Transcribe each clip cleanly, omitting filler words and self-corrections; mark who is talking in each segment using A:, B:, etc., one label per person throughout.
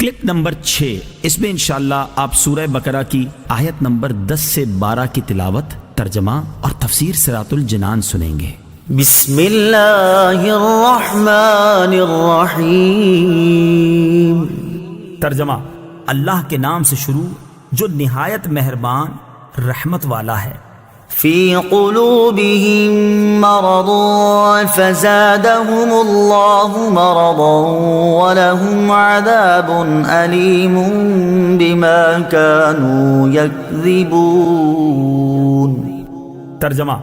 A: Clip number 6، اس میں انشاءاللہ آپ سورہ بقرہ کی آیت نمبر 10 سے 12 کی تلاوت، ترجمہ اور تفسیر صراط الجنان سنیں گے۔
B: بسم اللہ الرحمن الرحیم۔
A: ترجمہ: اللہ کے نام سے شروع جو نہایت مہربان رحمت والا ہے۔
B: فی قلوبہم مرض فزادہم اللہ مرضا ولہم عذاب علیم بما كانوا یکذبون۔
A: ترجمہ: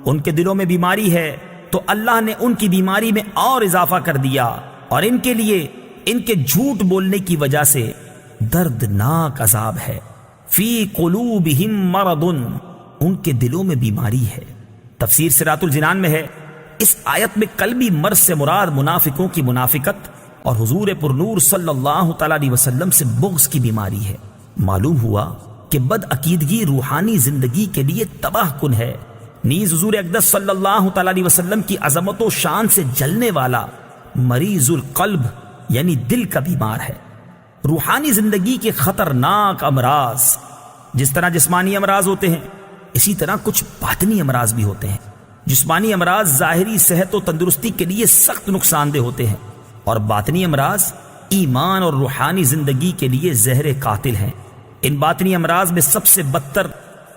A: ان کے دلوں میں بیماری ہے تو اللہ نے ان کی بیماری میں اور اضافہ کر دیا، اور ان کے لیے ان کے جھوٹ بولنے کی وجہ سے دردناک عذاب ہے۔ فی قلوبہم مرض، ان کے دلوں میں بیماری ہے۔ تفسیر صراط الجنان میں ہے، اس آیت میں قلبی مرض سے مراد منافقوں کی منافقت اور حضور پرنور صلی اللہ تعالی علیہ وسلم سے بغض کی بیماری ہے۔ معلوم ہوا کہ بد عقیدگی روحانی زندگی کے لیے تباہ کن ہے، نیز حضور اقدس صلی اللہ تعالی علیہ وسلم کی عظمت و شان سے جلنے والا مریض القلب یعنی دل کا بیمار ہے۔ روحانی زندگی کے خطرناک امراض، جس طرح جسمانی امراض ہوتے ہیں اسی طرح کچھ باطنی امراض بھی ہوتے ہیں۔ جسمانی امراض ظاہری صحت و تندرستی کے لیے سخت نقصان دہ ہوتے ہیں، اور باطنی امراض ایمان اور روحانی زندگی کے لیے زہر قاتل ہیں۔ ان باطنی امراض میں سب سے بدتر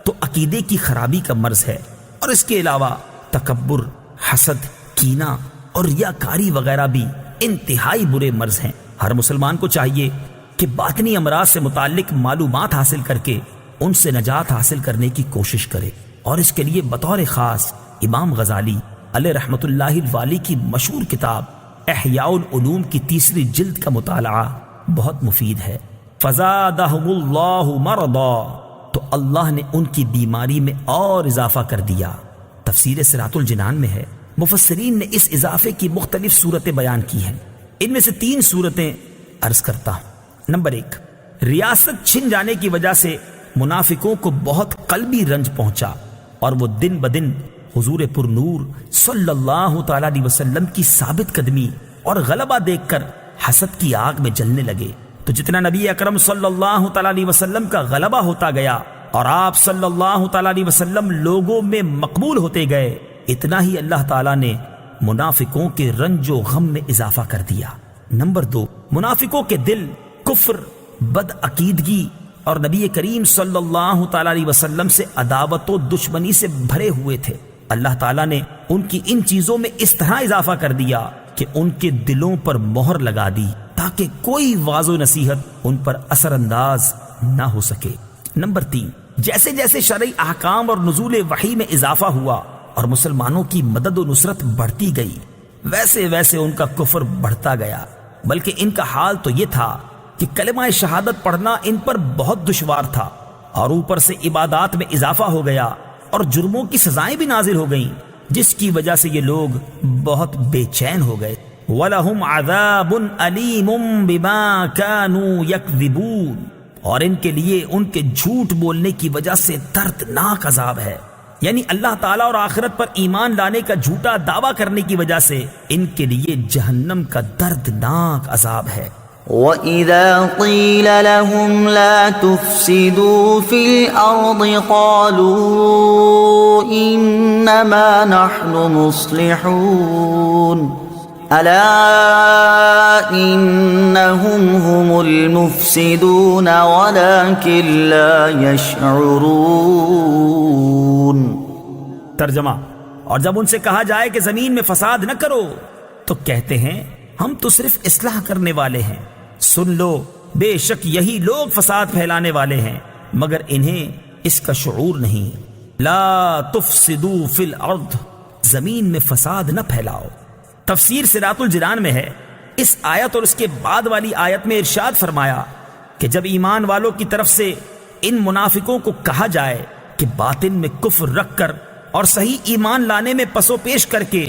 A: تو عقیدے کی خرابی کا مرض ہے، اور اس کے علاوہ تکبر، حسد، کینہ اور ریاکاری وغیرہ بھی انتہائی برے مرض ہیں۔ ہر مسلمان کو چاہیے کہ باطنی امراض سے متعلق معلومات حاصل کر کے ان سے نجات حاصل کرنے کی کوشش کرے، اور اس کے لیے بطور خاص امام غزالی علیہ رحمت اللہ الوالی کی مشہور کتاب احیاء العلوم کی 3 جلد کا مطالعہ بہت مفید ہے۔ فزادہم اللہ مرضا، تو اللہ نے ان کی بیماری میں اور اضافہ کر دیا۔ تفسیر صراط الجنان میں ہے، مفسرین نے اس اضافے کی مختلف صورتیں بیان کی ہیں، ان میں سے 3 صورتیں عرض کرتا ہوں۔ نمبر 1، ریاست چھن جانے کی وجہ سے منافقوں کو بہت قلبی رنج پہنچا، اور وہ دن بدن حضور پرنور صلی اللہ تعالی علیہ وسلم کی ثابت قدمی اور غلبہ دیکھ کر حسد کی آگ میں جلنے لگے۔ تو جتنا نبی اکرم صلی اللہ تعالی علیہ وسلم کا غلبہ ہوتا گیا اور آپ صلی اللہ تعالی علیہ وسلم لوگوں میں مقبول ہوتے گئے، اتنا ہی اللہ تعالی نے منافقوں کے رنج و غم میں اضافہ کر دیا۔ نمبر 2، منافقوں کے دل کفر، بد عقیدگی اور نبی کریم صلی اللہ تعالی علیہ وسلم سے عداوت و دشمنی سے بھرے ہوئے تھے۔ اللہ تعالیٰ نے ان کی ان چیزوں میں اس طرح اضافہ کر دیا کہ ان کے دلوں پر مہر لگا دی تاکہ کوئی واعظ و نصیحت ان پر اثر انداز نہ ہو سکے۔ نمبر 3، جیسے جیسے شرعی احکام اور نزول وحی میں اضافہ ہوا اور مسلمانوں کی مدد و نصرت بڑھتی گئی، ویسے ویسے ان کا کفر بڑھتا گیا، بلکہ ان کا حال تو یہ تھا کہ کلمہ شہادت پڑھنا ان پر بہت دشوار تھا، اور اوپر سے عبادات میں اضافہ ہو گیا اور جرموں کی سزائیں بھی نازل ہو گئیں، جس کی وجہ سے یہ لوگ بہت بے چین ہو گئے۔ وَلَهُمْ عَذَابٌ عَلِيمٌ بِمَا كَانُوا يَكْذِبُونَ، اور ان کے لیے ان کے جھوٹ بولنے کی وجہ سے دردناک عذاب ہے، یعنی اللہ تعالیٰ اور آخرت پر ایمان لانے کا جھوٹا دعویٰ کرنے کی وجہ سے ان کے لیے جہنم کا دردناک عذاب ہے۔
B: وَإِذَا قِيلَ لَهُمْ لَا تُفْسِدُوا فِي الْأَرْضِ قَالُوا إِنَّمَا نَحْنُ مُصْلِحُونَ أَلَا إِنَّهُمْ هُمُ الْمُفْسِدُونَ وَلَكِنْ لَا يَشْعُرُونَ۔
A: ترجمہ: اور جب ان سے کہا جائے کہ زمین میں فساد نہ کرو تو کہتے ہیں ہم تو صرف اصلاح کرنے والے ہیں۔ سن لو، بے شک یہی لوگ فساد پھیلانے والے ہیں، مگر انہیں اس کا شعور نہیں۔ لا تفسدوا فی الارض، زمین میں فساد نہ پھیلاؤ۔ تفسیر صراط الجنان میں ہے، اس آیت اور اس کے بعد والی آیت میں ارشاد فرمایا کہ جب ایمان والوں کی طرف سے ان منافقوں کو کہا جائے کہ باطن میں کفر رکھ کر اور صحیح ایمان لانے میں پسو پیش کر کے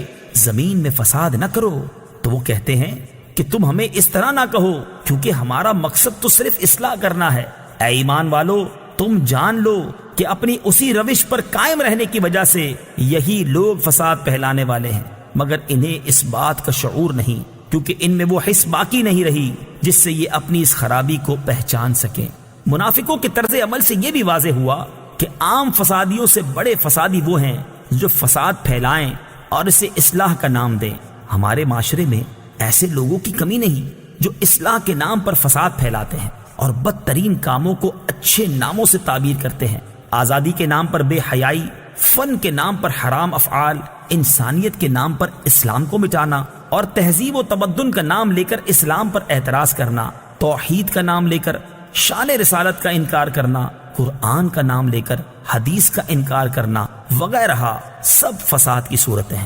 A: زمین میں فساد نہ کرو، تو وہ کہتے ہیں کہ تم ہمیں اس طرح نہ کہو، کیونکہ ہمارا مقصد تو صرف اصلاح کرنا ہے۔ اے ایمان والو، تم جان لو کہ اپنی اسی روش پر قائم رہنے کی وجہ سے یہی لوگ فساد پھیلانے والے ہیں، مگر انہیں اس بات کا شعور نہیں کیونکہ ان میں وہ حس باقی نہیں رہی جس سے یہ اپنی اس خرابی کو پہچان سکیں۔ منافقوں کے طرز عمل سے یہ بھی واضح ہوا کہ عام فسادیوں سے بڑے فسادی وہ ہیں جو فساد پھیلائیں اور اسے اصلاح کا نام دیں۔ ہمارے معاشرے میں ایسے لوگوں کی کمی نہیں جو اصلاح کے نام پر فساد پھیلاتے ہیں اور بدترین کاموں کو اچھے ناموں سے تعبیر کرتے ہیں۔ آزادی کے نام پر بے حیائی، فن کے نام پر حرام افعال، انسانیت کے نام پر اسلام کو مٹانا اور تہذیب و تمدن کا نام لے کر اسلام پر اعتراض کرنا، توحید کا نام لے کر شان رسالت کا انکار کرنا، قرآن کا نام لے کر حدیث کا انکار کرنا وغیرہ سب فساد کی صورتیں ہیں۔